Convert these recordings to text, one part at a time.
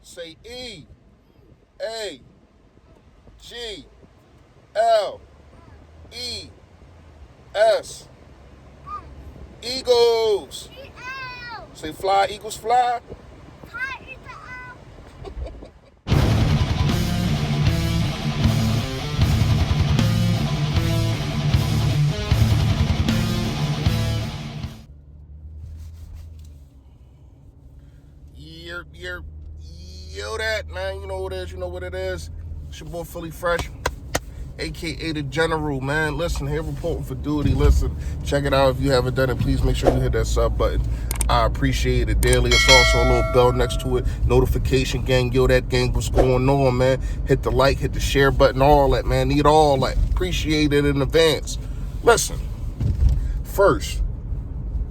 Say E A G L E S. Eagles. Say fly, Eagles fly. Yo, that, man. You know what it is. You know what it is. It's your boy Philly Fresh, a.k.a. the General, man. Listen, here reporting for duty. Listen, check it out. If you haven't done it, please make sure you hit that sub button. I appreciate it daily. It's also a little bell next to it. Notification gang. Yo, that gang, what's going on, man? Hit the like, hit the share button, all that, man. Need all that. Appreciate it in advance. Listen, first,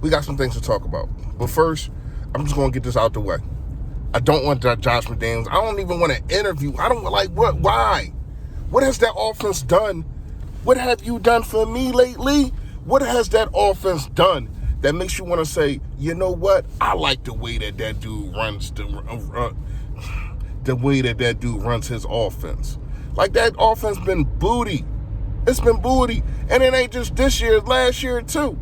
we got some things to talk about. But first, I'm just going to get this out the way. I don't want Josh McDaniels. I don't even want to interview. I don't like what? Why? What has that offense done? What have you done for me lately? What has that offense done that makes you want to say, you know what? I like the way that dude runs the way that dude runs his offense. Like, that offense been booty. It's been booty, and it ain't just this year. Last year too.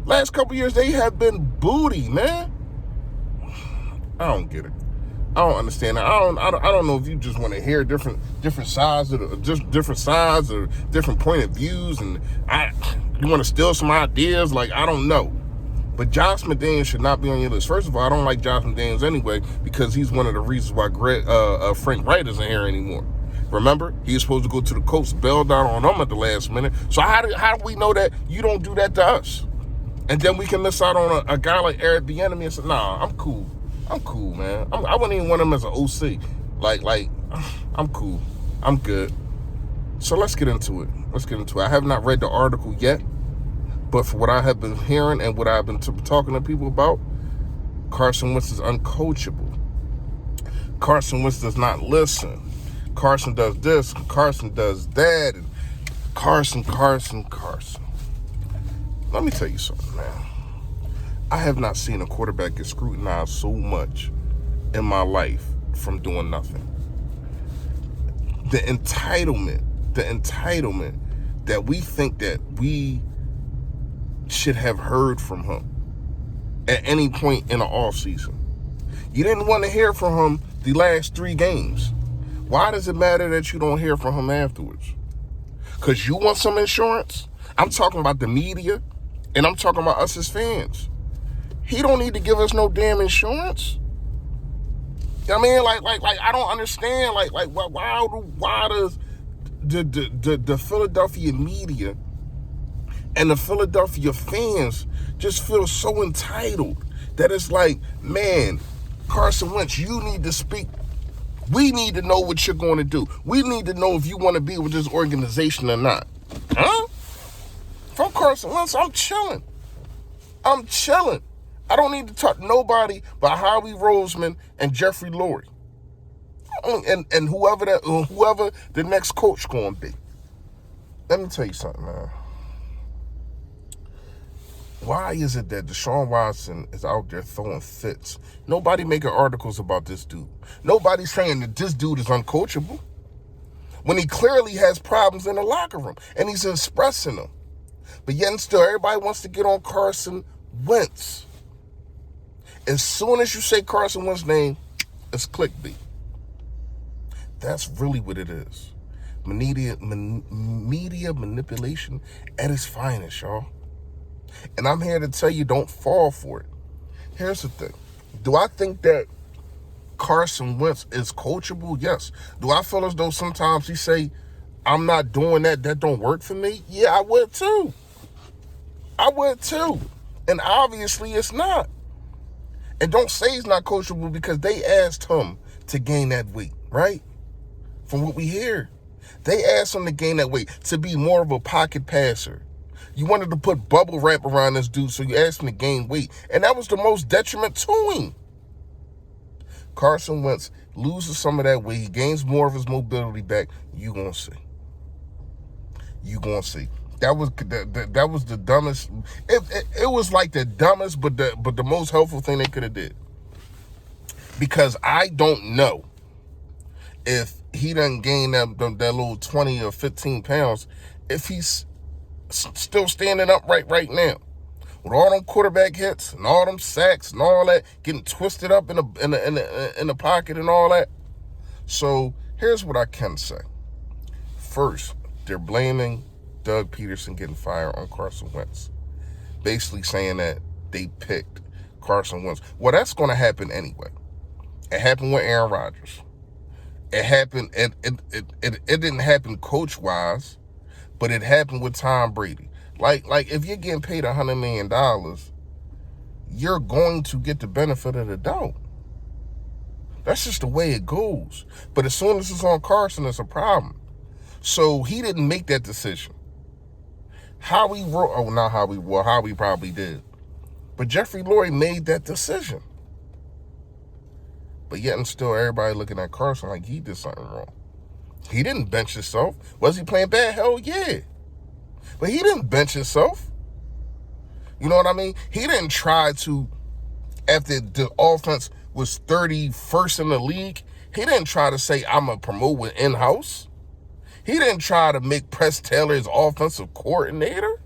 Last couple years they have been booty, man. I don't get it. I don't understand it. I don't know if you just want to hear different sides or just different sides or different point of views, and you want to steal some ideas. Like, I don't know. But Josh McDaniels should not be on your list. First of all, I don't like Josh McDaniels anyway because he's one of the reasons why Frank Wright isn't here anymore. Remember, he was supposed to go to the Colts, bailed out on them at the last minute. So how do we know that you don't do that to us? And then we can miss out on a guy like Eric Bieniemy and say, nah, I'm cool. I'm cool, man. I wouldn't even want him as an OC. Like, I'm cool. I'm good. So let's get into it. I have not read the article yet, but for what I have been hearing and what I've been talking to people about, Carson Wentz is uncoachable. Carson Wentz does not listen. Carson does this. Carson does that. And Carson. Let me tell you something, man. I have not seen a quarterback get scrutinized so much in my life from doing nothing. The entitlement that we think that we should have heard from him at any point in the offseason. You didn't want to hear from him the last 3 games. Why does it matter that you don't hear from him afterwards? Because you want some insurance? I'm talking about the media, and I'm talking about us as fans. He don't need to give us no damn insurance. I mean, like I don't understand. Like why does the Philadelphia media and the Philadelphia fans just feel so entitled that it's like, man, Carson Wentz, you need to speak. We need to know what you're going to do. We need to know if you want to be with this organization or not. Huh? From Carson Wentz, I'm chilling. I don't need to talk to nobody but Howie Roseman and Jeffrey Lurie. And whoever the next coach going to be. Let me tell you something, man. Why is it that Deshaun Watson is out there throwing fits? Nobody making articles about this dude. Nobody's saying that this dude is uncoachable when he clearly has problems in the locker room and he's expressing them. But yet and still, everybody wants to get on Carson Wentz. As soon as you say Carson Wentz's name, it's clickbait. That's really what it is. Media manipulation at its finest, y'all. And I'm here to tell you, don't fall for it. Here's the thing. Do I think that Carson Wentz is coachable? Yes. Do I feel as though sometimes he say, I'm not doing that don't work for me? Yeah, I would too. And obviously it's not. And don't say he's not coachable because they asked him to gain that weight, right? From what we hear. They asked him to gain that weight, to be more of a pocket passer. You wanted to put bubble wrap around this dude, so you asked him to gain weight. And that was the most detriment to him. Carson Wentz loses some of that weight. He gains more of his mobility back. You gonna see. That was the dumbest. It was like the dumbest, but the most helpful thing they could have did. Because I don't know if he done gained that little 20 or 15 pounds, if he's still standing upright right now. With all them quarterback hits and all them sacks and all that, getting twisted up in the pocket and all that. So here's what I can say. First, they're blaming Doug Peterson getting fired on Carson Wentz, basically saying that they picked Carson Wentz. Well, that's going to happen anyway. It happened with Aaron Rodgers. It happened. It didn't happen coach wise, but it happened with Tom Brady. Like if you're getting paid $100 million, you're going to get the benefit of the doubt. That's just the way it goes. But as soon as it's on Carson, it's a problem. So he didn't make that decision. Howie probably did. But Jeffrey Lurie made that decision. But yet and still, everybody looking at Carson like he did something wrong. He didn't bench himself. Was he playing bad? Hell yeah. But he didn't bench himself. You know what I mean? He didn't try to, after the offense was 31st in the league, he didn't try to say, I'm going to promote with in-house. He didn't try to make Press Taylor his offensive coordinator.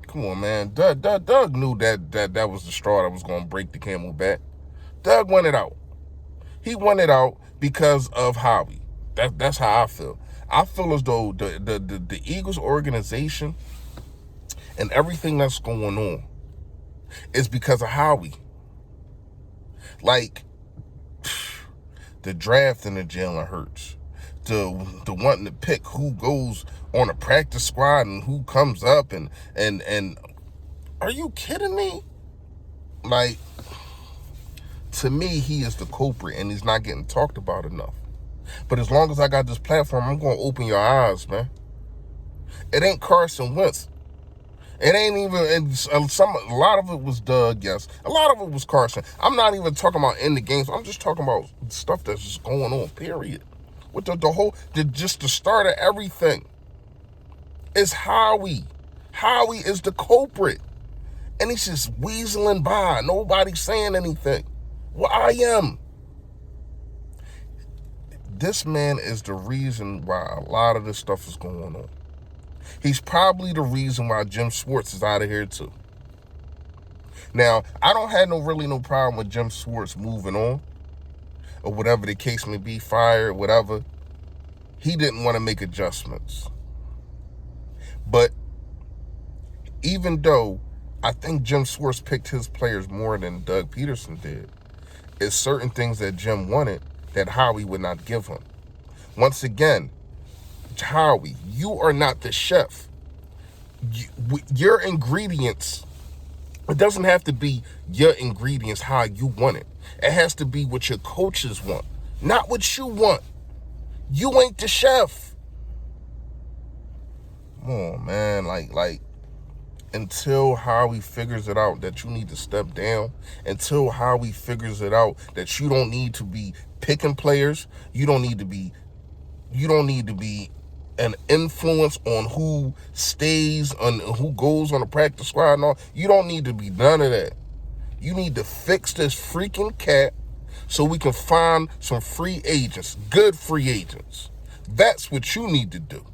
Come on, man. Doug knew that was the straw that was going to break the camel back. Doug won it out. He won it out because of Howie. That's how I feel. I feel as though the Eagles organization and everything that's going on is because of Howie. Like, the draft in the Jalen Hurts, the wanting to pick who goes on a practice squad and who comes up and are you kidding me? Like, to me, he is the culprit and he's not getting talked about enough. But as long as I got this platform, I'm going to open your eyes, man. It ain't Carson Wentz. It ain't even, a lot of it was Doug, yes. A lot of it was Carson. I'm not even talking about in the games. I'm just talking about stuff that's just going on, period. With just the start of everything. It's Howie. Howie is the culprit. And he's just weaseling by. Nobody's saying anything. Well, I am. This man is the reason why a lot of this stuff is going on. He's probably the reason why Jim Schwartz is out of here too. Now, I don't have no problem with Jim Schwartz moving on, or whatever the case may be, fired, whatever. He didn't want to make adjustments. But even though I think Jim Schwartz picked his players more than Doug Peterson did, it's certain things that Jim wanted that Howie would not give him. Once again, Howie, you are not the chef. Your ingredients, it doesn't have to be your ingredients how you want it. It has to be what your coaches want, not what you want. You ain't the chef. Come on, man. Like, until Howie figures it out that you need to step down, until Howie figures it out that you don't need to be picking players, you don't need to be an influence on who stays, on who goes on the practice squad and all. You don't need to be none of that. You need to fix this freaking cat so we can find some free agents, good free agents. That's what you need to do.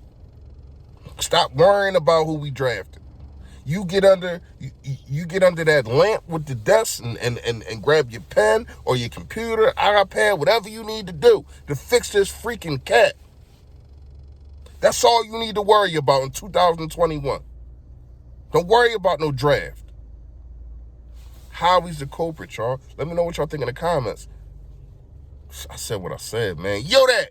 Stop worrying about who we drafted. You get under that lamp with the desk and grab your pen or your computer, iPad, whatever you need to do to fix this freaking cat. That's all you need to worry about in 2021. Don't worry about no draft. Howie's the culprit, y'all. Let me know what y'all think in the comments. I said what I said, man. Yo, that.